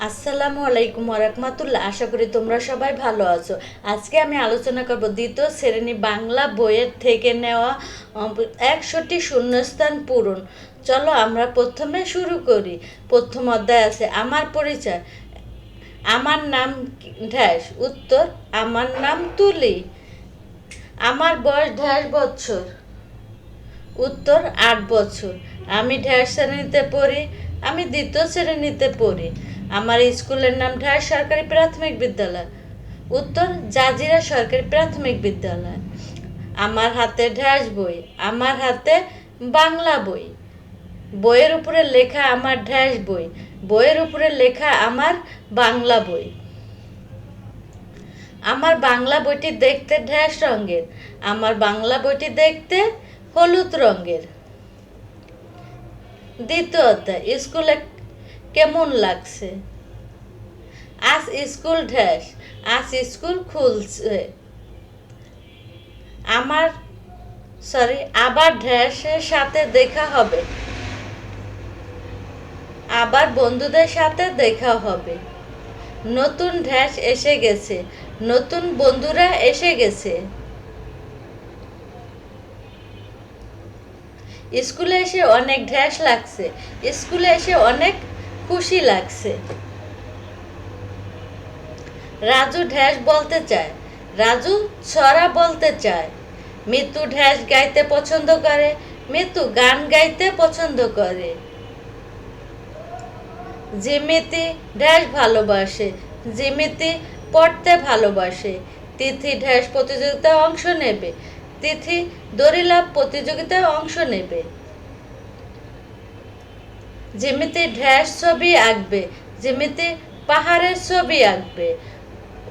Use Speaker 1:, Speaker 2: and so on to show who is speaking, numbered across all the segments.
Speaker 1: আসসালামু আলাইকুম ওয়ারাহমাতুল্লাহ। আশা করি তোমরা সবাই ভালো আছো। আজকে আমি আলোচনা করব দ্বিতীয় শ্রেণী বাংলা বইয়ের থেকে নেওয়া 100টি শূন্যস্থান পূরণ। চলো আমরা প্রথমে শুরু করি। প্রথম অধ্যায় আছে আমার পরিচয়। আমার নাম ঢ্যাস। উত্তর, আমার নাম তুলি। আমার বয়স ঢ্যাস বছর। উত্তর, 8 বছর। আমি ঢ্যাস শ্রেণীতে পড়ি। আমি দ্বিতীয় শ্রেণীতে পড়ি। আমার স্কুলের নাম ঢ্যাস সরকারি প্রাথমিক বিদ্যালয়। উত্তর, জাজিরা সরকারি প্রাথমিক বিদ্যালয়। আমার হাতে ঢ্যাস বই। আমার হাতে বাংলা বই। বইয়ের উপরে লেখা আমার ঢ্যাস বই। বইয়ের উপরে লেখা আমার বাংলা বই। আমার বাংলা বইটি দেখতে ঢ্যাস রঙের। আমার বাংলা বইটি দেখতে হলুদ রঙের। দ্বিতীয় অধ্যায় স্কুলে কেমন লাগছে। আজ স্কুল ঢ্যাস। আজ স্কুল খুলছে। আবার ঢ্যাসের সাথে দেখা হবে। আবার বন্ধুদের সাথে দেখা হবে। নতুন ঢ্যাস এসে গেছে। নতুন বন্ধুরা এসে গেছে। স্কুলে এসে অনেক ঢ্যাস লাগছে। স্কুলে এসে অনেক খুশি লাগছে। রাজু ঢ্যাস বলতে চায়। রাজু ছড়া বলতে চায়। মিতু ঢ্যাস গাইতে পছন্দ করে। মিতু গান গাইতে পছন্দ করে। জিমিতি ঢ্যাস ভালোবাসে। জিমিতি পড়তে ভালোবাসে। তিথি ঢ্যাস প্রতিযোগিতায় অংশ নেবে। তিথি দড়িলাভ প্রতিযোগিতায় অংশ নেবে। জিমিতি ঢ্যাস ছবি আঁকবে। জিমিতি পাহাড়ের ছবি আঁকবে।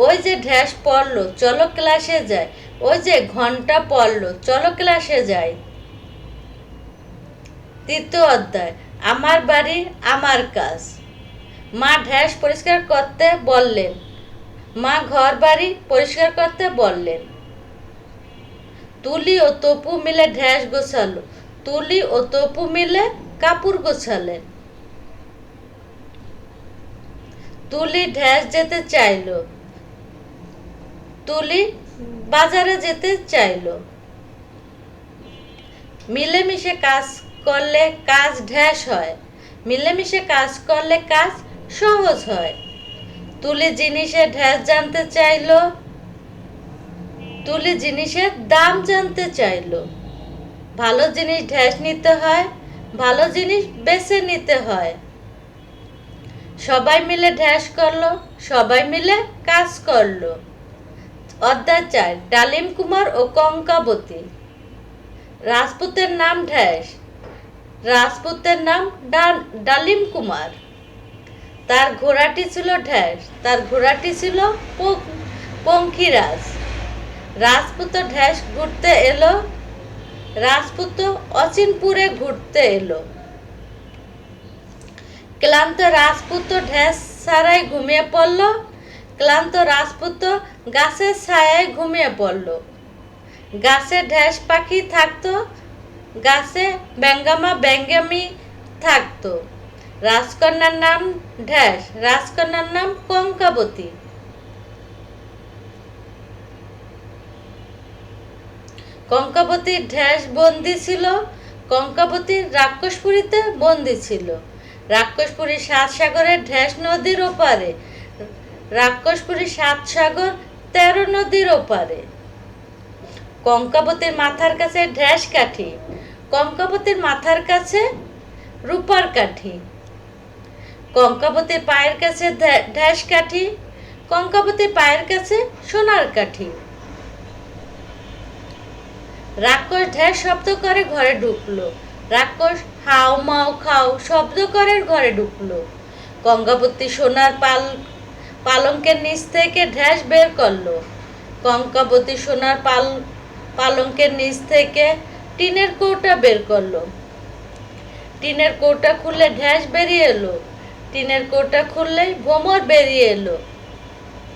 Speaker 1: ওই যে ঢ্যাস পড়লো, চলো ক্লাসে যাই। ওই যে ঘন্টা পড়লো, চলো ক্লাসে যাই। তৃতীয় অধ্যায় আমার বাড়ি আমার কাজ। মা ঢ্যাস পরিষ্কার করতে বললেন। মা ঘর বাড়ি পরিষ্কার করতে বললেন। তুলি ও তপু মিলে ঢ্যাস গোছালো। তুলি ও তপু মিলে কাপড় গোছালেন। তুলি ঢ্যাস যেতে চাইলো। তুলি বাজারে যেতে চাইলো। মিলেমিশে কাজ করলে কাজ ঢ্যাস হয়। মিলেমিশে কাজ করলে কাজ সহজ হয়। তুলি জিনিসের ঢ্যাস জানতে চাইলো। তুলি জিনিসের দাম জানতে চাইলো। ভালো জিনিস ঢ্যাস নিতে হয়। ভালো জিনিস বেছে নিতে হয়। সবাই মিলে ঢ্যাস করলো। সবাই মিলে কাজ করলো। অধ্যায় 4 ডালিম কুমার ও কঙ্কাবতী। রাজপুতের নাম ঢ্যাস। রাজপুতের নাম ডালিম কুমার। তার ঘোড়াটি ছিল ঢ্যাস। তার ঘোড়াটি ছিল পঙ্খিরাজ। রাজপুত ঢ্যাস ঘুরতে এলো। রাজপুত অচিনপুরে ঘুরতে এলো। ক্লান্ত রাজপুত ঢ্যাস ছাড়াই ঘুমিয়ে পড়ল। ক্লান্ত রাজপুত গাছের ছায়ায় ঘুমিয়ে পড়ল। গাছে ঢ্যাস পাখি থাকতো। গাছে ব্যাঙ্গামা ব্যাঙ্গামি থাকতো। রাজকন্যার নাম ঢ্যাস। রাজকন্যার নাম কঙ্কাবতী। কঙ্কাবতীর ঢ্যাস বন্দি ছিল। কঙ্কাবতীর রাক্ষসপুরীতে বন্দি ছিল। রাক্ষসপুরী 7 সাগরের ঢ্যাস নদীর ওপারে। রাক্ষসপুরী 7 সাগর 13 নদীর ওপারে। কঙ্কাবতীর মাথার কাছে ঢ্যাস কাঠি। কঙ্কাবতীর মাথার কাছে রূপার কাঠি। কঙ্কাবতীর পায়ের কাছে ঢ্যাস কাঠি। কঙ্কাবতীর পায়ের কাছে সোনার কাঠি। রাক্ষস ঢ্যাস শব্দ করে ঘরে ঢুকলো। রাক্ষস হাও মাও খাও শব্দ করে ঘরে ঢুকলো। কঙ্কাবতী সোনার পালঙ্কের নিচ থেকে ঢ্যাস বের করলো। কঙ্কাবতী সোনার পালঙ্কের নিচ থেকে টিনের কৌটা বের করলো। টিনের কৌটা খুললে ঢ্যাস বেরিয়ে এলো। টিনের কৌটা খুললেই ভোমর বেরিয়ে এলো।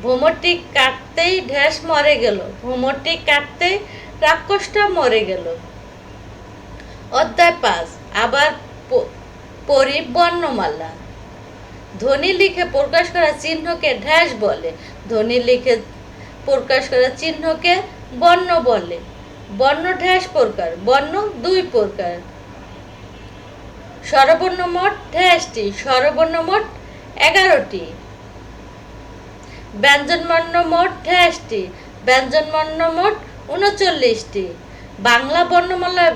Speaker 1: ভোমরটি কাটতেই ঢ্যাস মরে গেল। ভোমরটি কাটতেই রাক্ষসটা মরে গেল। অধ্যায় 5 আবার পড়ি বর্ণমালা। ধ্বনি লিখে প্রকাশ করা চিহ্নকে ড্যাশ বলে। ধ্বনি লিখে প্রকাশ করা চিহ্নকে বর্ণ বলে। বর্ণ ড্যাশ প্রকার, বর্ণ দুই প্রকার। স্বরবর্ণ মোট ড্যাশটি, স্বরবর্ণ মোট 11টি। ব্যঞ্জনবর্ণ মোট ড্যাশটি, ব্যঞ্জনবর্ণ মোট 39টি। বাংলা বর্ণমালায়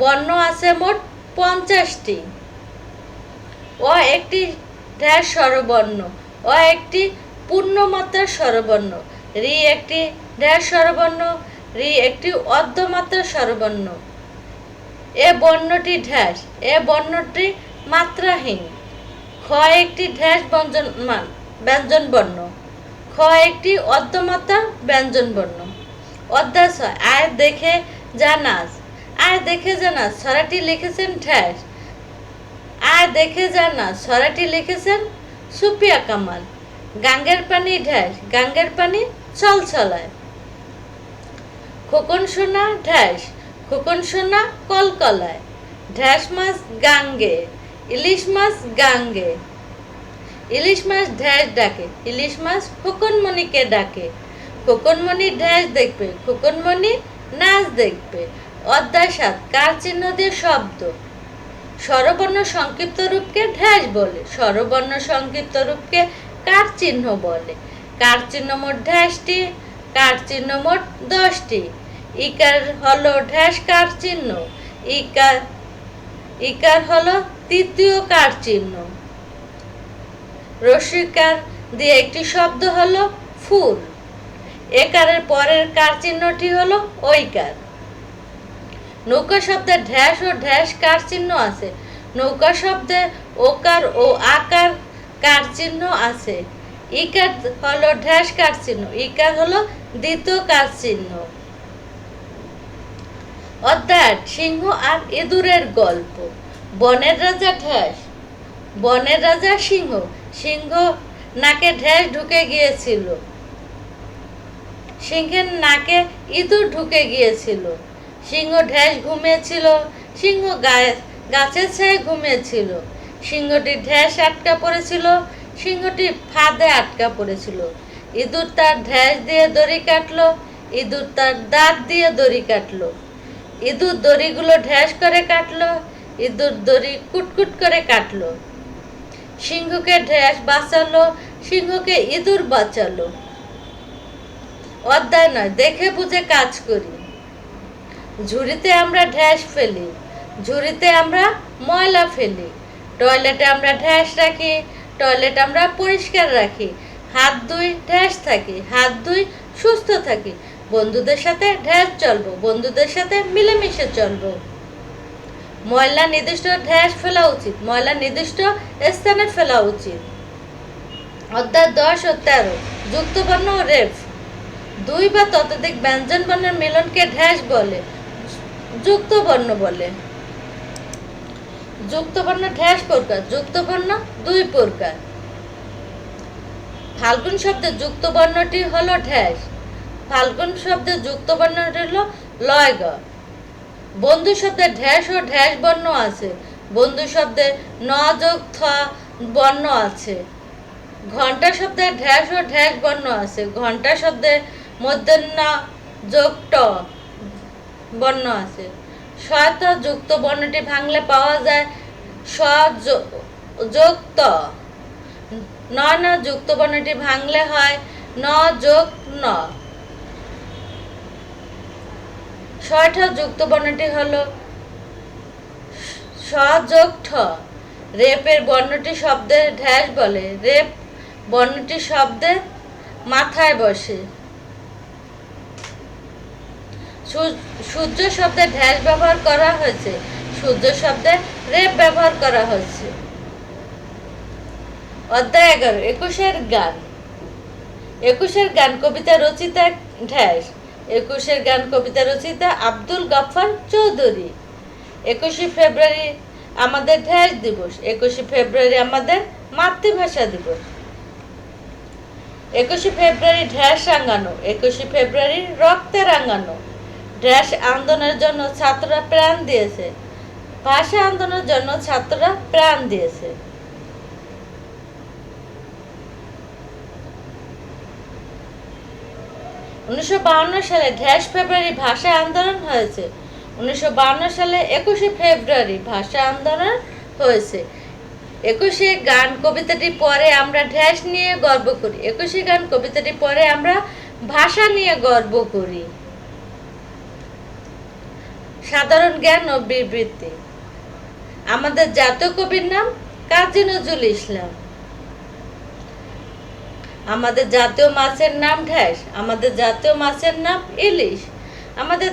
Speaker 1: বর্ণ আছে মোট 50টি। অ একটি ড্যাশ স্বরবর্ণ, অ একটি পূর্ণমাত্রার স্বরবর্ণ। রি একটি ড্যাশ স্বরবর্ণ, রি একটি অর্ধমাত্রার স্বরবর্ণ। এ বর্ণটি ড্যাশ, এ বর্ণটি মাত্রাহীন। খ একটি ড্যাশ ব্যঞ্জন বর্ণ, খ একটি অর্ধমাত্রার ব্যঞ্জন বর্ণ। অধ্যায় 6 আয় দেখে যা নাচ। আয় দেখে যা নাচ ছড়াটি লিখেছেন ড্যাশ। আয় দেখে যা নাচ ছড়াটি লিখেছেন সুফিয়া কামাল। গাঙ্গের পানি ড্যাশ, গাঙ্গের পানি ছলছলায়। খোকন সোনা ড্যাশ, খোকন সোনা কলকলায়। ঢ্যাশ মাছ গাঙ্গে, ইলিশ মাছ গাঙ্গে। ইলিশ মাছ ঢ্যাশ ডাকে, ইলিশ মাছ খোকনমণিকে ডাকে। খোকনমণি ঢ্যাশ দেখবে, খোকনমণি নাচ দেখবে। অধ্যায় 7 কার চিহ্ন দিয়ে শব্দ। স্বরবর্ণ সংক্ষিপ্ত রূপকে ঢ্যাশ বলে, স্বরবর্ণ সংক্ষিপ্ত রূপকে কার চিহ্ন বলে। কার চিহ্ন মোট ড্যাশটি, কার চিহ্ন মোট 10টি। ইকার হলো ড্যাশ কার চিহ্ন, ইকার, ইকার হলো তৃতীয় কার চিহ্ন। রস্যিকার দিয়ে একটি শব্দ হলো ফুল। একারের পরের কার চিহ্নটি হলো ঐকার। নৌকা শব্দে ঢ্যাশ ও ঢ্যাশ কার চিহ্ন আছে। নৌকা শব্দে ওকার ও আকার কার চিহ্ন আছে। ইকার হলো ঢ্যাশ কার চিহ্ন, ইকার হলো দ্বিতীয় কার চিহ্ন। অধ্যায় 8 সিংহ আর ইঁদুরের গল্প। বনের রাজা ঢ্যাশ, বনের রাজা সিংহ। সিংহ নাকে ঢ্যাশ ঢুকে গিয়েছিল, সিংহের নাকে ইঁদুর ঢুকে গিয়েছিল। সিংহ ঢ্যাশ ঘুমিয়েছিল, সিংহ গাছের ছায়ে ঘুমিয়েছিল। সিংহটি ঢ্যাশ আটকা পড়েছিল, সিংহটি ফাঁদে আটকা পড়েছিল। ইঁদুর তার ঢ্যাশ দিয়ে দড়ি কাটলো, ইঁদুর তার দাঁত দিয়ে দড়ি কাটলো। ইঁদুর দড়িগুলো ঢ্যাশ করে কাটলো, ইঁদুর দড়ি কুটকুট করে কাটলো। সিংহকে ঢ্যাশ বাঁচালো, সিংহকে ইঁদুর বাঁচালো। অধ্যায় 9 দেখে বুঝে কাজ করি। ঝুড়িতে আমরা ঢ্যাশ ফেলি, ঝুড়িতে আমরা ময়লা ফেলি। টয়লেটে আমরা ঢ্যাশ রাখি, টয়লেট আমরা পরিষ্কার রাখি। হাত ধুই ঢ্যাশ থাকি, হাত ধুই সুস্থ থাকি। বন্ধুদের সাথে ঢ্যাশ চলবো, বন্ধুদের সাথে মিলেমিশে চলবো। ময়লা নির্দিষ্ট ঢ্যাশ ফেলা উচিত, ময়লা নির্দিষ্ট স্থানে ফেলা উচিত। অধ্যায় 10 ও 13 যুক্তবর্ণ ও রেফ। দুই বা ততোধিক ব্যঞ্জন বর্ণের মিলনকে ঢ্যাশ বলে, যুক্তবর্ণ বলে। যুক্তবর্ণ ঢ্যাশ প্রকার, যুক্তবর্ণ দুই প্রকার। ফাল্গুন শব্দের যুক্তবর্ণটি হলো ঢ্যাশ, ফাল্গুন শব্দের যুক্তবর্ণটি হলো লয় গ। বন্ধু শব্দে ঢ্যাশ ও ঢ্যাশ বর্ণ আছে, বন্ধু শব্দে ন যোগ থ বর্ণ আছে। ঘণ্টা শব্দে ঢ্যাশ ও ঢ্যাশ বর্ণ আছে, ঘণ্টা শব্দে মধ্যাহ্ন যোগ ট বর্ণ আছে। শত যুক্ত বর্ণটি ভাঙলে পাওয়া যায় স যোগ ত। ন যুক্ত বর্ণটি ভাঙলে হয় ন যোগ ন। ষঠ যুক্ত বর্ণটি হলো স যোগ ঠ। রেপের বর্ণটি শব্দের ঢ্যাশ বলে, রেপ বর্ণটি শব্দের মাথায় বসে। সূর্য শব্দে ঢ্যাশ ব্যবহার করা হয়েছে, সূর্য শব্দে রেপ ব্যবহার করা হয়েছে। অধ্যায় 11 একুশের গান। একুশের গান কবিতা রচিতা ঢ্যাশ। একুশের গান কবিতা রচিতা আব্দুল গফফার চৌধুরী। 21শে ফেব্রুয়ারি আমাদের ঢ্যাশ দিবস, 21শে ফেব্রুয়ারি আমাদের মাতৃভাষা দিবস। 21শে ফেব্রুয়ারি ঢ্যাশ রাঙানো, 21শে ফেব্রুয়ারি রক্তে রাঙানো। ঢ্যাশ আন্দোলনের জন্য ছাত্ররা প্রাণ দিয়েছে, ভাষা আন্দোলনের জন্য ছাত্ররা প্রাণ দিয়েছে। 1952 সালে ২৮ ফেব্রুয়ারি ভাষা আন্দোলন হয়েছে। 1952 সালে 21শে ফেব্রুয়ারি ভাষা আন্দোলন হয়েছে। 21শে গান কবিতাটি পরে আমরা ঢ্যাস নিয়ে গর্ব করি। 21শে গান কবিতাটি পরে আমরা ভাষা নিয়ে গর্ব করি। সাধারণ জ্ঞান ও বিবৃতি। আমাদের জাতীয় কবির নাম কাজী নজরুল ইসলাম। আমাদের জাতীয় মাছের নাম ঢ্যাস। আমাদের জাতীয় মাছের নাম ইলিশ। আমাদের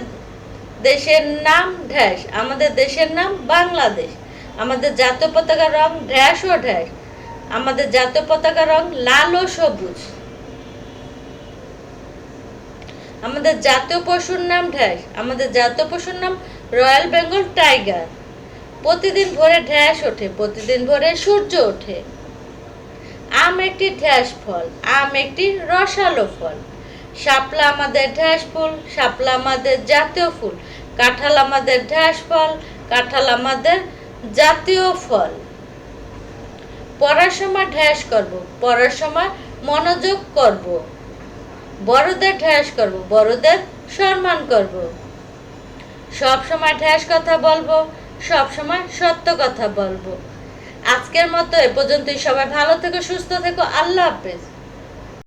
Speaker 1: দেশের নাম ঢ্যাস। আমাদের দেশের নাম বাংলাদেশ। আমাদের জাতীয় পতাকার রং ঢ্যাস ও ঢ্যাস। আমাদের জাতীয় পতাকার রং লাল ও সবুজ। আমাদের জাতীয় পশুর নাম ঢ্যাস। আমাদের জাতীয় পশুর নাম রয়্যাল বেঙ্গল টাইগার। প্রতিদিন ভোরে ঢ্যাস ওঠে। প্রতিদিন ভোরে সূর্য ওঠে। আম একটি ঢ্যাস ফল। আম একটি রসালো ফল। শাপলা আমাদের ঢ্যাস ফুল। শাপলা আমাদের জাতীয় ফুল। কাঁঠাল আমাদের ঢ্যাস ফল। কাঁঠাল আমাদের জাতীয় ফল। পড়ার সময় ঢ্যাস করব। পড়ার সময় মনোযোগ করব। বড়দের ঢ্যাস করব। বড়দের সম্মান করব। সব সময় ঢ্যাস কথা বলবো। সব সময় সত্য কথা বলবো। আজকের মতো এ পর্যন্তই। সবাই ভালো থেকো, সুস্থ থেকো। আল্লাহ হাফেজ।